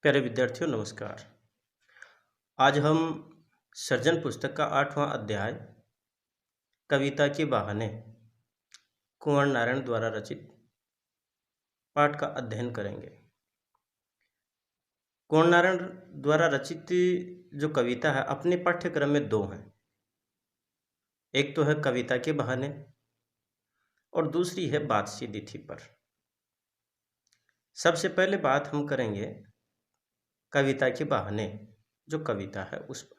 प्यारे विद्यार्थियों नमस्कार। आज हम सृजन पुस्तक का 8वां अध्याय कविता के बहाने कुंवर नारायण द्वारा रचित पाठ का अध्ययन करेंगे। कुंवर नारायण द्वारा रचित जो कविता है अपने पाठ्यक्रम में दो हैं। एक तो है कविता के बहाने और दूसरी है बात सीधी थी पर। सबसे पहले बात हम करेंगे कविता के बहाने जो कविता है उस पर,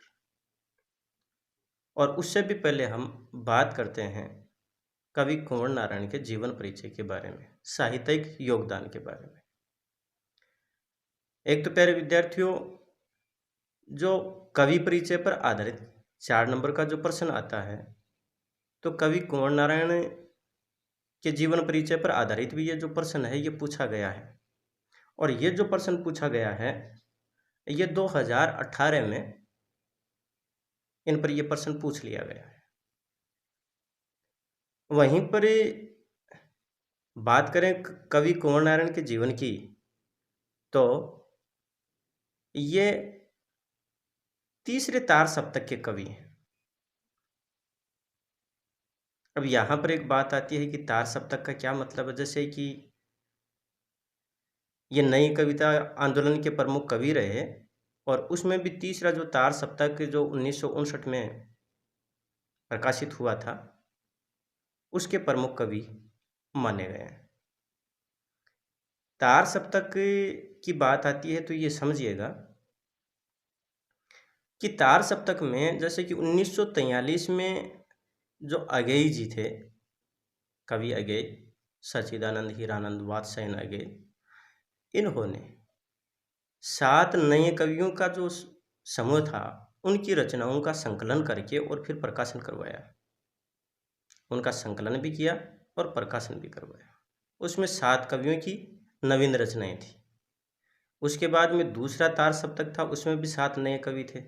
और उससे भी पहले हम बात करते हैं कवि कुंवर नारायण के जीवन परिचय के बारे में, साहित्यिक योगदान के बारे में। एक तो प्यारे विद्यार्थियों, जो कवि परिचय पर आधारित 4 नंबर का जो प्रश्न आता है, तो कवि कुंवर नारायण के जीवन परिचय पर आधारित भी ये जो प्रश्न है ये पूछा गया है। और ये जो प्रश्न पूछा गया है ये 2018 में इन पर ये प्रश्न पूछ लिया गया है। वहीं पर बात करें कवि कुंवर नारायण के जीवन की, तो ये तीसरे तार सप्तक के कवि हैं। अब यहाँ पर एक बात आती है कि तार सप्तक का क्या मतलब है। जैसे कि ये नई कविता आंदोलन के प्रमुख कवि रहे और उसमें भी तीसरा जो तार सप्तक जो 1959 में प्रकाशित हुआ था उसके प्रमुख कवि माने गए हैं। तार सप्तक की बात आती है तो ये समझिएगा कि तार सप्तक में जैसे कि 1943 में जो अगेई जी थे, कवि अगेई, सच्चिदानंद हीरानंद वात्स्यायन अगेई, इन्होंने 7 नए कवियों का जो समूह था उनकी रचनाओं का संकलन करके और फिर प्रकाशन करवाया। उनका संकलन भी किया और प्रकाशन भी करवाया। उसमें 7 कवियों की नवीन रचनाएं थी। उसके बाद में दूसरा तार सप्तक था, उसमें भी 7 नए कवि थे।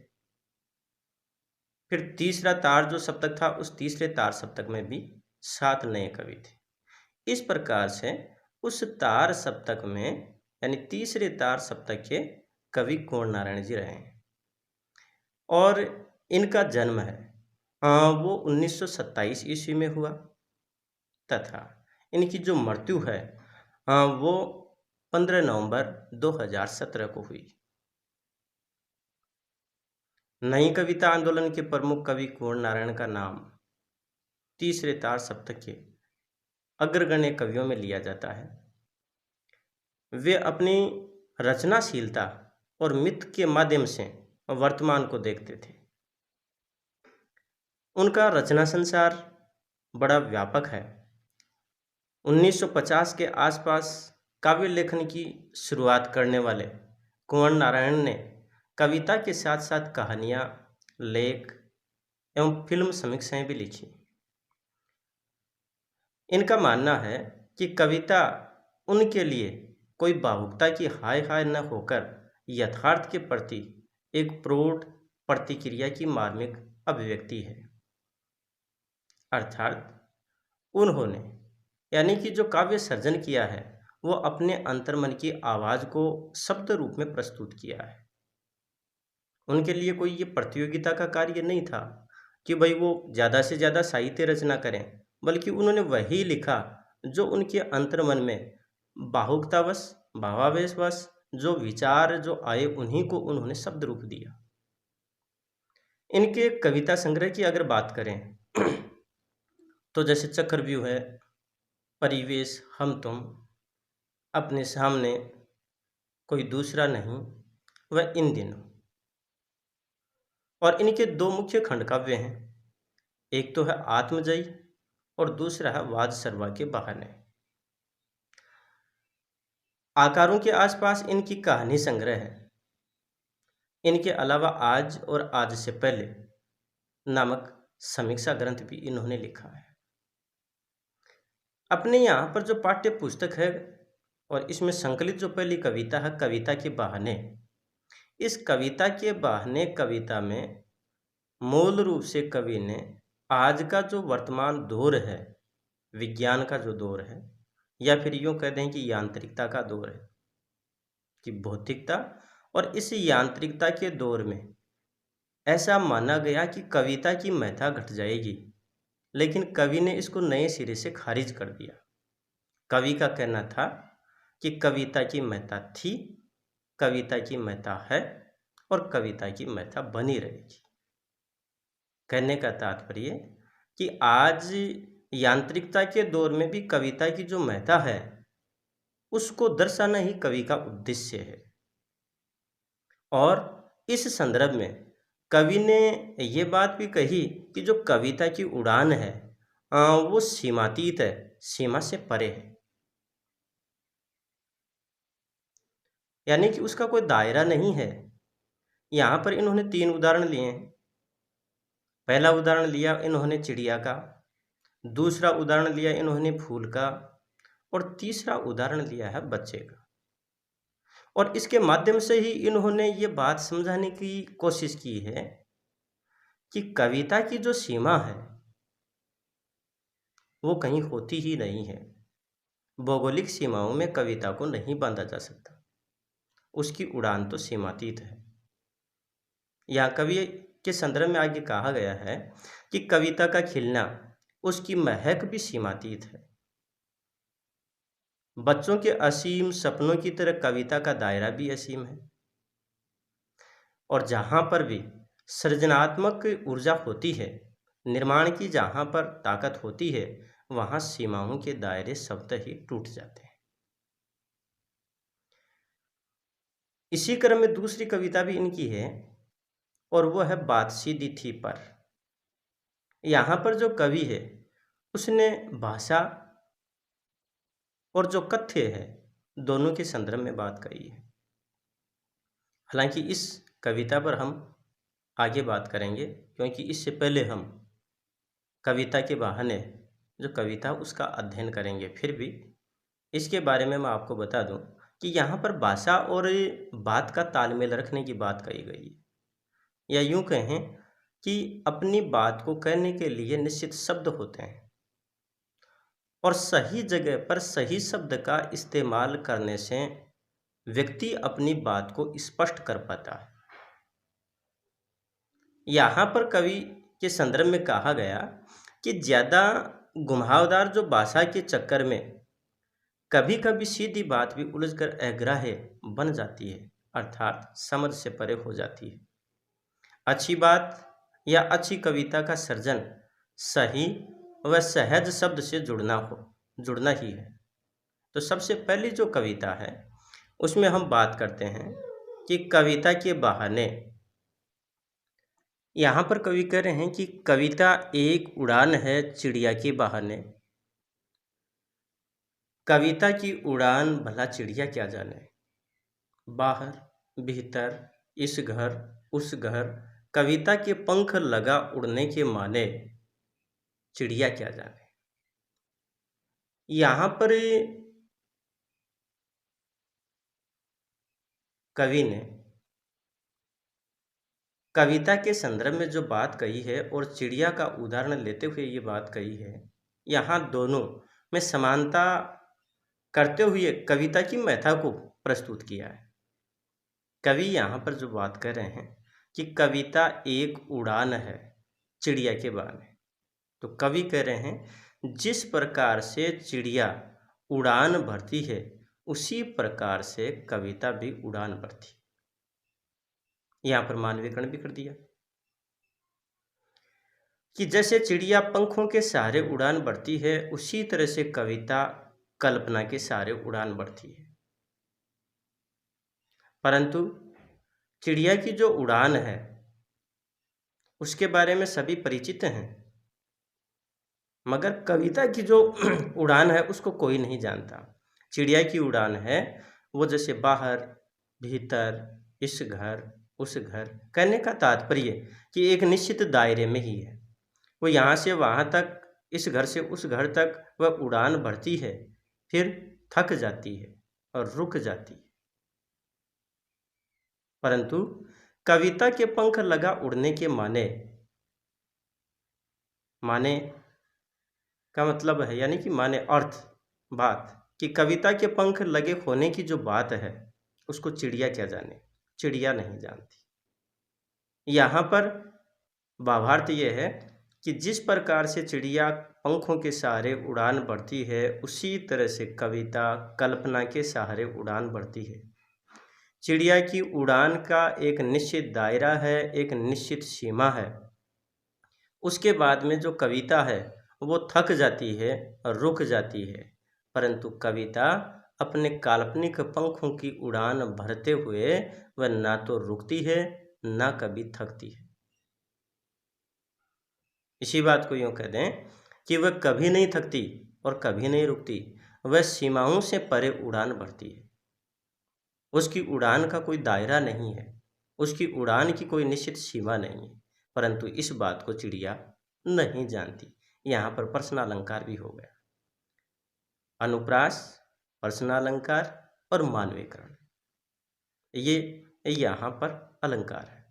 फिर तीसरा तार जो सप्तक था उस तीसरे तार सप्तक में भी 7 नए कवि थे। इस प्रकार से उस तार सप्तक में यानी तीसरे तार सप्तक के कवि कुंवर नारायण जी रहे हैं। और इनका जन्म है वो 1927 ईस्वी में हुआ तथा इनकी जो मृत्यु है वो 15 नवंबर 2017 को हुई। नई कविता आंदोलन के प्रमुख कवि कुंवर नारायण का नाम तीसरे तार सप्तक के अग्रगण्य कवियों में लिया जाता है। वे अपनी रचनाशीलता और मिथ के माध्यम से वर्तमान को देखते थे। उनका रचना संसार बड़ा व्यापक है। 1950 के आसपास काव्य लेखन की शुरुआत करने वाले कुंवर नारायण ने कविता के साथ साथ कहानियाँ, लेख एवं फिल्म समीक्षाएं भी लिखी। इनका मानना है कि कविता उनके लिए कोई भावुकता की हाय हाय न होकर यथार्थ के प्रति एक प्रौढ़ प्रतिक्रिया की मार्मिक अभिव्यक्ति है। अर्थात उन्होंने यानी कि जो काव्य सर्जन किया है वो अपने अंतर्मन की आवाज़ को शब्द रूप में प्रस्तुत किया है। उनके लिए कोई ये प्रतियोगिता का कार्य नहीं था कि भाई वो ज़्यादा से ज़्यादा साहित्य रचना करें, बल्कि उन्होंने वही लिखा जो उनके अंतर्मन में भावुकतावश, भावावेशवश जो विचार जो आए उन्हीं को उन्होंने शब्द रूप दिया। इनके कविता संग्रह की अगर बात करें तो जैसे चक्रव्यूह है, परिवेश, हम तुम, अपने सामने, कोई दूसरा नहीं, वह इन दिनों, और इनके 2 मुख्य खंड काव्य हैं। एक तो है आत्मजयी और दूसरा है वाद सर्वा के बहाने। आकारों के आसपास इनकी कहानी संग्रह है। इनके अलावा आज और आज से पहले नामक समीक्षा ग्रंथ भी इन्होंने लिखा है। अपने यहाँ पर जो पाठ्य पुस्तक है और इसमें संकलित जो पहली कविता है कविता के बहाने, इस कविता के बहाने कविता में मूल रूप से कवि ने आज का जो वर्तमान दौर है, विज्ञान का जो दौर है, या फिर यूँ कह दें कि यांत्रिकता का दौर है, कि भौतिकता और इस यांत्रिकता के दौर में ऐसा माना गया कि कविता की महत्ता घट जाएगी, लेकिन कवि ने इसको नए सिरे से खारिज कर दिया। कवि का कहना था कि कविता की महत्ता थी, कविता की महत्ता है और कविता की महत्ता बनी रहेगी। कहने का तात्पर्य कि आज यांत्रिकता के दौर में भी कविता की जो महत्ता है उसको दर्शाना ही कवि का उद्देश्य है। और इस संदर्भ में कवि ने ये बात भी कही कि जो कविता की उड़ान है वो सीमातीत है, सीमा से परे है, यानी कि उसका कोई दायरा नहीं है। यहाँ पर इन्होंने 3 उदाहरण लिए हैं। पहला उदाहरण लिया इन्होंने चिड़िया का, दूसरा उदाहरण लिया इन्होंने फूल का और तीसरा उदाहरण लिया है बच्चे का। और इसके माध्यम से ही इन्होंने ये बात समझाने की कोशिश की है कि कविता की जो सीमा है वो कहीं होती ही नहीं है। भौगोलिक सीमाओं में कविता को नहीं बांधा जा सकता, उसकी उड़ान तो सीमातीत है। यहाँ कवि के संदर्भ में आगे कहा गया है कि कविता का खिलना, उसकी महक भी सीमातीत है। बच्चों के असीम सपनों की तरह कविता का दायरा भी असीम है। और जहाँ पर भी सृजनात्मक ऊर्जा होती है, निर्माण की जहाँ पर ताकत होती है, वहाँ सीमाओं के दायरे स्वतः ही टूट जाते हैं। इसी क्रम में दूसरी कविता भी इनकी है और वो है बात सीधी थी पर। यहाँ पर जो कवि है उसने भाषा और जो कथ्य है दोनों के संदर्भ में बात कही है। हालांकि इस कविता पर हम आगे बात करेंगे, क्योंकि इससे पहले हम कविता के बहाने जो कविता उसका अध्ययन करेंगे। फिर भी इसके बारे में मैं आपको बता दूं कि यहाँ पर भाषा और बात का तालमेल रखने की बात कही गई है, या यूं कहें कि अपनी बात को कहने के लिए निश्चित शब्द होते हैं और सही जगह पर सही शब्द का इस्तेमाल करने से व्यक्ति अपनी बात को स्पष्ट कर पाता है। यहाँ पर कवि के संदर्भ में कहा गया कि ज़्यादा घुमावदार जो भाषा के चक्कर में कभी कभी सीधी बात भी उलझकर अग्राह्य बन जाती है, अर्थात समझ से परे हो जाती है। अच्छी बात या अच्छी कविता का सर्जन सही व सहज शब्द से जुड़ना ही है। तो सबसे पहली जो कविता है उसमें हम बात करते हैं कि कविता के बहाने। यहाँ पर कवि कह रहे हैं कि कविता एक उड़ान है चिड़िया के बहाने। कविता की उड़ान भला चिड़िया क्या जाने, बाहर भीतर इस घर उस घर, कविता के पंख लगा उड़ने के माने, चिड़िया क्या जाने। यहाँ पर कवि ने कविता के संदर्भ में जो बात कही है और चिड़िया का उदाहरण लेते हुए ये बात कही है, यहाँ दोनों में समानता करते हुए कविता की महत्ता को प्रस्तुत किया है। कवि यहाँ पर जो बात कर रहे हैं कि कविता एक उड़ान है चिड़िया के बहाने, तो कवि कह रहे हैं जिस प्रकार से चिड़िया उड़ान भरती है उसी प्रकार से कविता भी उड़ान भरती। यहाँ पर मानवीकरण भी कर दिया कि जैसे चिड़िया पंखों के सहारे उड़ान भरती है, उसी तरह से कविता कल्पना के सहारे उड़ान भरती है। परंतु चिड़िया की जो उड़ान है उसके बारे में सभी परिचित हैं, मगर कविता की जो उड़ान है उसको कोई नहीं जानता। चिड़िया की उड़ान है वो जैसे बाहर भीतर इस घर उस घर, कहने का तात्पर्य कि एक निश्चित दायरे में ही है। वो यहाँ से वहाँ तक, इस घर से उस घर तक वह उड़ान भरती है, फिर थक जाती है और रुक जाती है। परंतु कविता के पंख लगा उड़ने के माने का मतलब है, यानी कि माने अर्थ बात कि कविता के पंख लगे होने की जो बात है उसको चिड़िया क्या जाने। चिड़िया नहीं जानती। यहाँ पर भावार्थ ये है कि जिस प्रकार से चिड़िया पंखों के सहारे उड़ान भरती है, उसी तरह से कविता कल्पना के सहारे उड़ान भरती है। चिड़िया की उड़ान का एक निश्चित दायरा है, एक निश्चित सीमा है। उसके बाद में जो कविता है वो थक जाती है, रुक जाती है, परंतु कविता अपने काल्पनिक पंखों की उड़ान भरते हुए वह ना तो रुकती है, ना कभी थकती है। इसी बात को यूँ कह दें कि वह कभी नहीं थकती और कभी नहीं रुकती, वह सीमाओं से परे उड़ान भरती है। उसकी उड़ान का कोई दायरा नहीं है, उसकी उड़ान की कोई निश्चित सीमा नहीं है, परंतु इस बात को चिड़िया नहीं जानती। यहाँ पर प्रश्नालंकार भी हो गया। अनुप्रास, प्रश्नालंकार और मानवीकरण, ये यहाँ पर अलंकार है।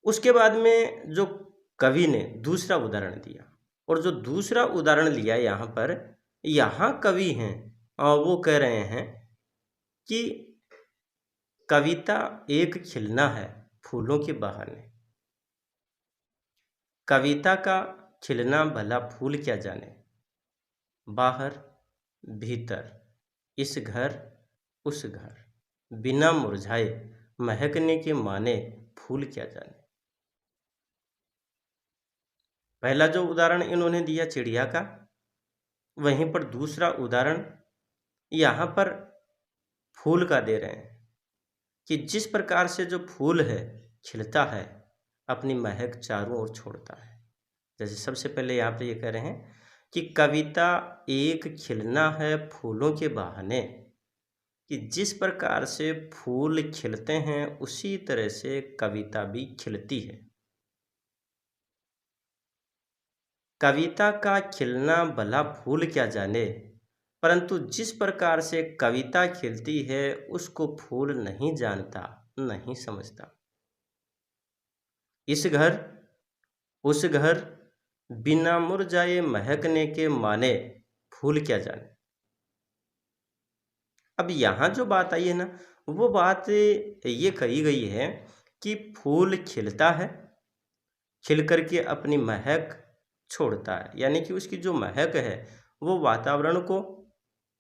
उसके बाद में जो कवि ने दूसरा उदाहरण दिया, और जो दूसरा उदाहरण लिया यहाँ पर, यहाँ कवि हैं और वो कह रहे हैं कि कविता एक खिलना है फूलों के बहाने। कविता का खिलना भला फूल क्या जाने, बाहर भीतर, इस घर उस घर, बिना मुरझाए महकने के माने फूल क्या जाने। पहला जो उदाहरण इन्होंने दिया चिड़िया का, वहीं पर दूसरा उदाहरण यहाँ पर फूल का दे रहे हैं कि जिस प्रकार से जो फूल है खिलता है, अपनी महक चारों ओर छोड़ता है। जैसे सबसे पहले यहाँ पे ये कह रहे हैं कि कविता एक खिलना है फूलों के बहाने, कि जिस प्रकार से फूल खिलते हैं उसी तरह से कविता भी खिलती है। कविता का खिलना भला फूल क्या जाने, परंतु जिस प्रकार से कविता खिलती है उसको फूल नहीं जानता, नहीं समझता। इस घर उस घर, बिना मुरझाए महकने के माने फूल क्या जाने। अब यहाँ जो बात आई है ना, वो बात ये कही गई है कि फूल खिलता है, खिल करके अपनी महक छोड़ता है, यानी कि उसकी जो महक है वो वातावरण को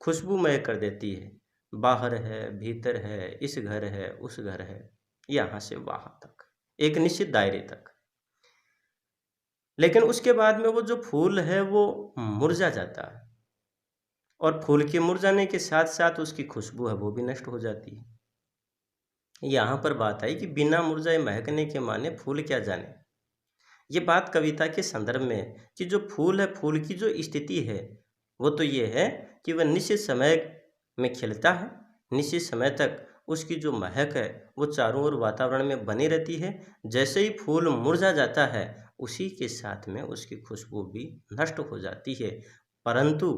खुशबूमय कर देती है। बाहर है, भीतर है, इस घर है, उस घर है, यहाँ से वहाँ तक, एक निश्चित दायरे तक। लेकिन उसके बाद में वो जो फूल है वो मुरझा जाता है, और फूल के मुरझाने के साथ साथ उसकी खुशबू है वो भी नष्ट हो जाती है। यहाँ पर बात आई कि बिना मुरझाए महकने के माने फूल क्या जाने। ये बात कविता के संदर्भ में है कि जो फूल है, फूल की जो स्थिति है वो तो ये है कि वह निश्चित समय में खिलता है, निश्चित समय तक उसकी जो महक है वो चारों ओर वातावरण में बनी रहती है। जैसे ही फूल मुरझा जाता है उसी के साथ में उसकी खुशबू भी नष्ट हो जाती है। परंतु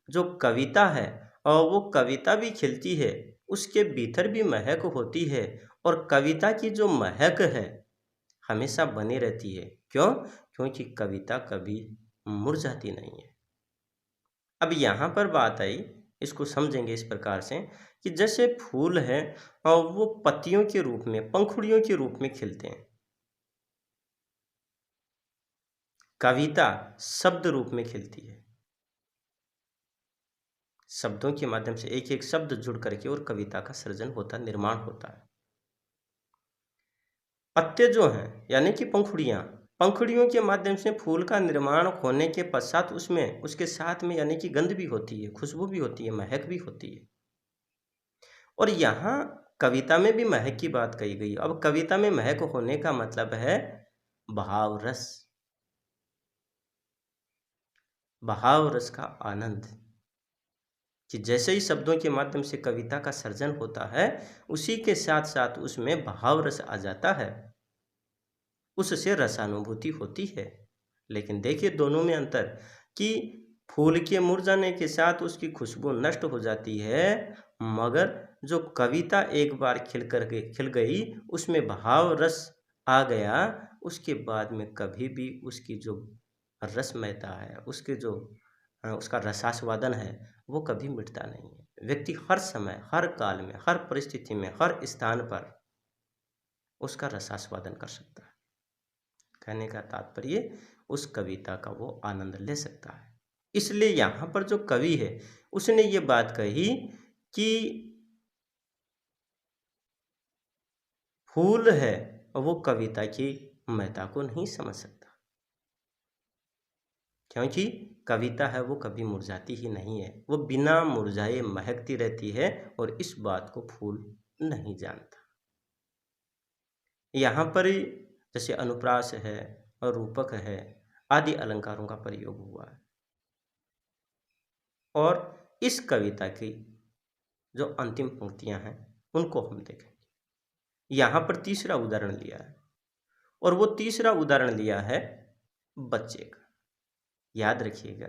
जो कविता है और वो कविता भी खिलती है, उसके भीतर भी महक होती है, और कविता की जो महक है हमेशा बनी रहती है। क्यों? क्योंकि कविता कभी मुरझाती नहीं है। अब यहाँ पर बात आई, इसको समझेंगे इस प्रकार से कि जैसे फूल है और वो पत्तियों के रूप में, पंखुड़ियों के रूप में खिलते हैं, कविता शब्द रूप में खिलती है। शब्दों के माध्यम से एक एक शब्द जुड़ करके और कविता का सृजन होता, निर्माण होता है। पत्ते जो हैं यानी कि पंखुड़ियाँ, पंखुड़ियों के माध्यम से फूल का निर्माण होने के पश्चात उसमें उसके साथ में यानी कि गंध भी होती है, खुशबू भी होती है, महक भी होती है। और यहाँ कविता में भी महक की बात कही गई। अब कविता में महक होने का मतलब है भाव रस, भाव रस का आनंद, कि जैसे ही शब्दों के माध्यम से कविता का सर्जन होता है उसी के साथ साथ उसमें भाव रस आ जाता है, उससे रसानुभूति होती है। लेकिन देखिए दोनों में अंतर, कि फूल के मुरझाने के साथ उसकी खुशबू नष्ट हो जाती है, मगर जो कविता एक बार खिल गई, उसमें भाव रस आ गया, उसके बाद में कभी भी उसकी जो रसमयता है, उसके जो उसका रसास्वादन है वो कभी मिटता नहीं है। व्यक्ति हर समय, हर काल में, हर परिस्थिति में, हर स्थान पर उसका रसास्वादन कर सकता है। कहने का तात्पर्य उस कविता का वो आनंद ले सकता है। इसलिए यहाँ पर जो कवि है उसने ये बात कही कि फूल है वो कविता की महत्ता को नहीं समझ सकता, क्योंकि कविता है वो कभी मुरझाती ही नहीं है, वो बिना मुरझाए महकती रहती है और इस बात को फूल नहीं जानता। यहाँ पर जैसे अनुप्रास है और रूपक है आदि अलंकारों का प्रयोग हुआ है। और इस कविता की जो अंतिम पंक्तियां हैं उनको हम देखेंगे। यहाँ पर तीसरा उदाहरण लिया है और वो तीसरा उदाहरण लिया है बच्चे का। याद रखिएगा,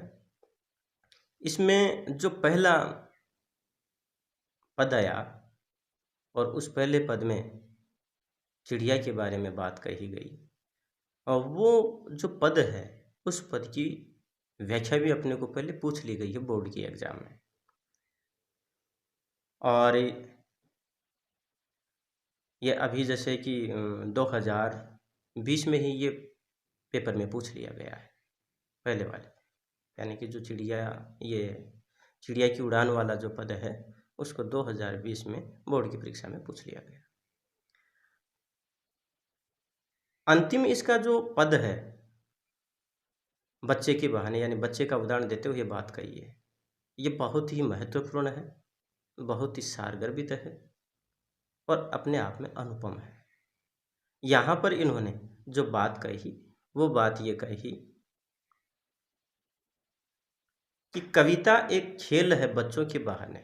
इसमें जो पहला पद आया और उस पहले पद में चिड़िया के बारे में बात कही गई, और वो जो पद है उस पद की व्याख्या भी अपने को पहले पूछ ली गई है बोर्ड के एग्जाम में। और ये अभी जैसे कि 2020 में ही ये पेपर में पूछ लिया गया है पहले वाले, यानी कि जो चिड़िया की उड़ान वाला जो पद है उसको 2020 में बोर्ड की परीक्षा में पूछ लिया गया। अंतिम इसका जो पद है बच्चे के बहाने, यानी बच्चे का उदाहरण देते हुए बात कही है, ये बहुत ही महत्वपूर्ण है, बहुत ही सारगर्भित है और अपने आप में अनुपम है। यहाँ पर इन्होंने जो बात कही वो बात ये कही कि कविता एक खेल है बच्चों के बहाने,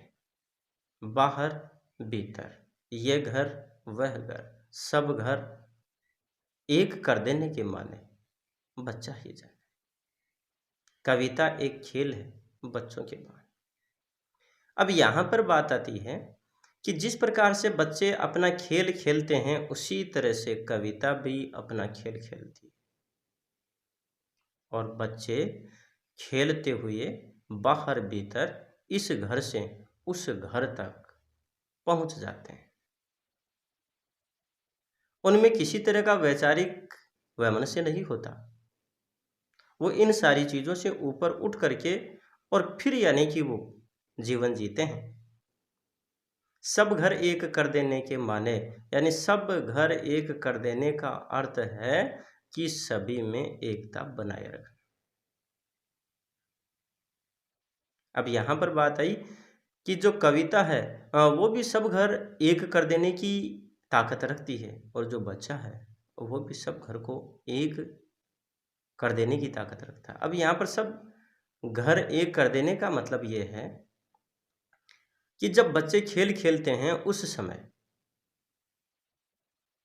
बाहर भीतर, ये घर वह घर, सब घर एक कर देने के माने बच्चा ही जाने। कविता एक खेल है बच्चों के बहाने। अब यहाँ पर बात आती है कि जिस प्रकार से बच्चे अपना खेल खेलते हैं उसी तरह से कविता भी अपना खेल खेलती है, और बच्चे खेलते हुए बाहर भीतर इस घर से उस घर तक पहुंच जाते हैं। उनमें किसी तरह का वैचारिक वैमनस्य नहीं होता, वो इन सारी चीज़ों से ऊपर उठ करके और फिर यानी कि वो जीवन जीते हैं। सब घर एक कर देने के माने, यानी सब घर एक कर देने का अर्थ है कि सभी में एकता बनाए रखना। अब यहाँ पर बात आई कि जो कविता है वो भी सब घर एक कर देने की ताकत रखती है, और जो बच्चा है वो भी सब घर को एक कर देने की ताकत रखता है। अब यहाँ पर सब घर एक कर देने का मतलब ये है कि जब बच्चे खेल खेलते हैं उस समय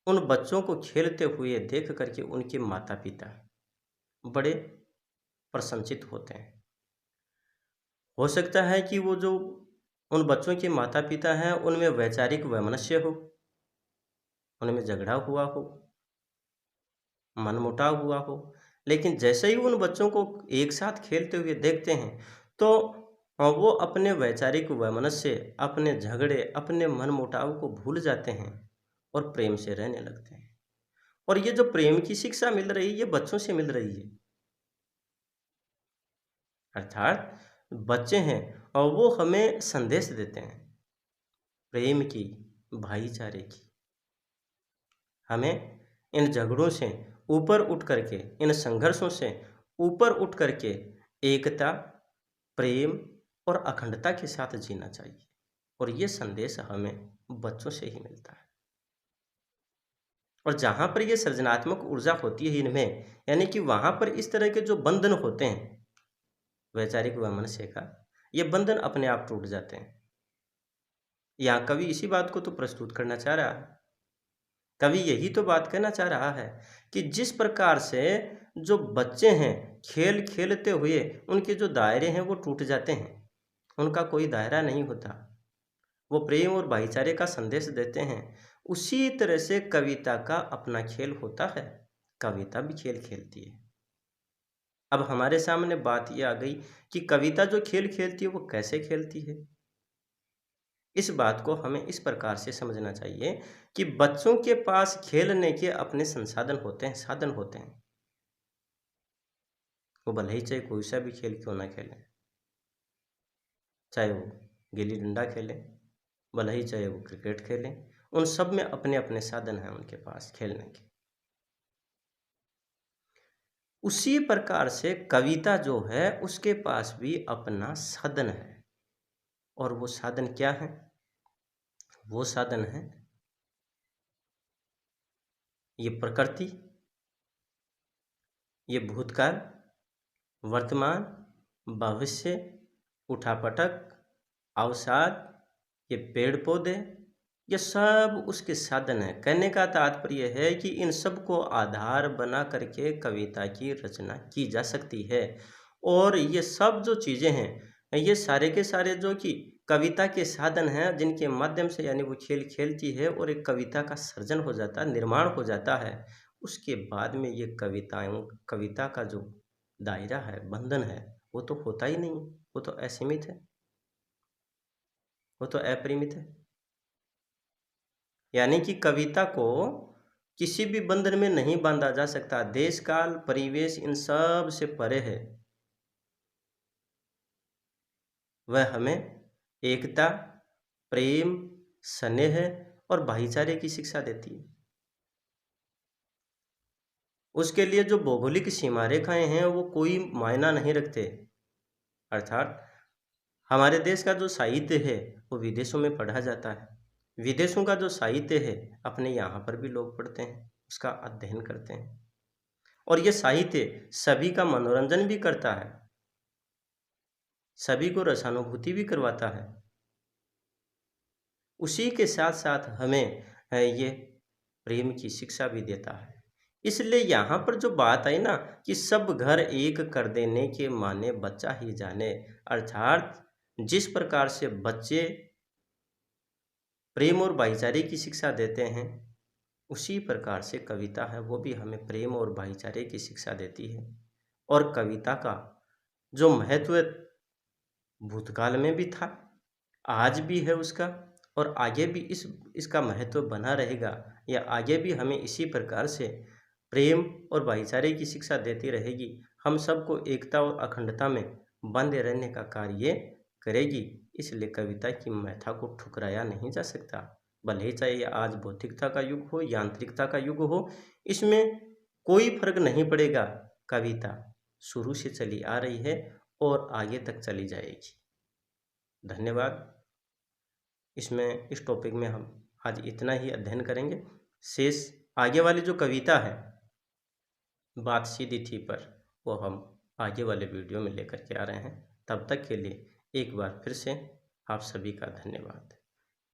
उन बच्चों को खेलते हुए देख करके उनके माता पिता बड़े प्रसन्नचित होते हैं। हो सकता है कि वो जो उन बच्चों के माता पिता हैं उनमें वैचारिक वैमनस्य हो, उनमें झगड़ा हुआ हो, मनमुटाव हुआ हो, लेकिन जैसे ही उन बच्चों को एक साथ खेलते हुए देखते हैं तो वो अपने वैचारिक वैमनस्य, अपने झगड़े, अपने मनमुटाव को भूल जाते हैं और प्रेम से रहने लगते हैं। और ये जो प्रेम की शिक्षा मिल रही है ये बच्चों से मिल रही है, अर्थात बच्चे हैं और वो हमें संदेश देते हैं प्रेम की, भाईचारे की। हमें इन झगड़ों से ऊपर उठ करके, इन संघर्षों से ऊपर उठ करके एकता, प्रेम और अखंडता के साथ जीना चाहिए, और ये संदेश हमें बच्चों से ही मिलता है। और जहाँ पर ये सृजनात्मक ऊर्जा होती है इनमें, यानी कि वहाँ पर इस तरह के जो बंधन होते हैं वैचारिक वैमनस्य का, ये बंधन अपने आप टूट जाते हैं। यहाँ कवि इसी बात को तो प्रस्तुत करना चाह रहा है। कवि यही तो बात कहना चाह रहा है कि जिस प्रकार से जो बच्चे हैं खेल खेलते हुए उनके जो दायरे हैं वो टूट जाते हैं, उनका कोई दायरा नहीं होता, वो प्रेम और भाईचारे का संदेश देते हैं, उसी तरह से कविता का अपना खेल होता है, कविता भी खेल खेलती है। अब हमारे सामने बात ये आ गई कि कविता जो खेल खेलती है वो कैसे खेलती है। इस बात को हमें इस प्रकार से समझना चाहिए कि बच्चों के पास खेलने के अपने संसाधन होते हैं, साधन होते हैं। वो भले ही चाहे कोई सा भी खेल क्यों ना खेलें, चाहे वो गिल्ली डंडा खेलें, भले ही चाहे वो क्रिकेट खेलें, उन सब में अपने अपने साधन हैं उनके पास खेलने के। उसी प्रकार से कविता जो है उसके पास भी अपना साधन है, और वो साधन क्या है? वो साधन है ये प्रकृति, ये भूतकाल, वर्तमान, भविष्य, उठापटक, अवसाद, ये पेड़ पौधे, ये सब उसके साधन है। कहने का तात्पर्य है कि इन सब को आधार बना करके कविता की रचना की जा सकती है। और ये सब जो चीज़ें हैं, ये सारे के सारे जो कि कविता के साधन हैं, जिनके माध्यम से यानी वो खेल खेलती है और एक कविता का सृजन हो जाता है, निर्माण हो जाता है। उसके बाद में ये कविता का जो दायरा है, बंधन है, वो तो होता ही नहीं, वो तो असीमित है, वो तो अपरिमित है। यानी कि कविता को किसी भी बंधन में नहीं बांधा जा सकता। देश काल परिवेश इन सब से परे है। वह हमें एकता, प्रेम, स्नेह और भाईचारे की शिक्षा देती है। उसके लिए जो भौगोलिक सीमा रेखाएं हैं वो कोई मायना नहीं रखते। अर्थात हमारे देश का जो साहित्य है वो विदेशों में पढ़ा जाता है, विदेशों का जो साहित्य है अपने यहाँ पर भी लोग पढ़ते हैं, उसका अध्ययन करते हैं, और ये साहित्य सभी का मनोरंजन भी करता है, सभी को रसानुभूति भी करवाता है। उसी के साथ साथ हमें ये प्रेम की शिक्षा भी देता है। इसलिए यहाँ पर जो बात आई ना कि सब घर एक कर देने के माने बच्चा ही जाने, अर्थात जिस प्रकार से बच्चे प्रेम और भाईचारे की शिक्षा देते हैं, उसी प्रकार से कविता है वो भी हमें प्रेम और भाईचारे की शिक्षा देती है। और कविता का जो महत्व भूतकाल में भी था, आज भी है उसका, और आगे भी इसका महत्व बना रहेगा, या आगे भी हमें इसी प्रकार से प्रेम और भाईचारे की शिक्षा देती रहेगी। हम सबको एकता और अखंडता में बंधे रहने का कार्य करेगी। इसलिए कविता की महत्ता को ठुकराया नहीं जा सकता। भले ही चाहे ये आज भौतिकता का युग हो, यांत्रिकता का युग हो, इसमें कोई फर्क नहीं पड़ेगा। कविता शुरू से चली आ रही है और आगे तक चली जाएगी। धन्यवाद। इसमें इस टॉपिक में हम आज इतना ही अध्ययन करेंगे। शेष आगे वाली जो कविता है बात सीधी थी पर, वो हम आगे वाले वीडियो में लेकर के आ रहे हैं। तब तक के लिए एक बार फिर से आप सभी का धन्यवाद।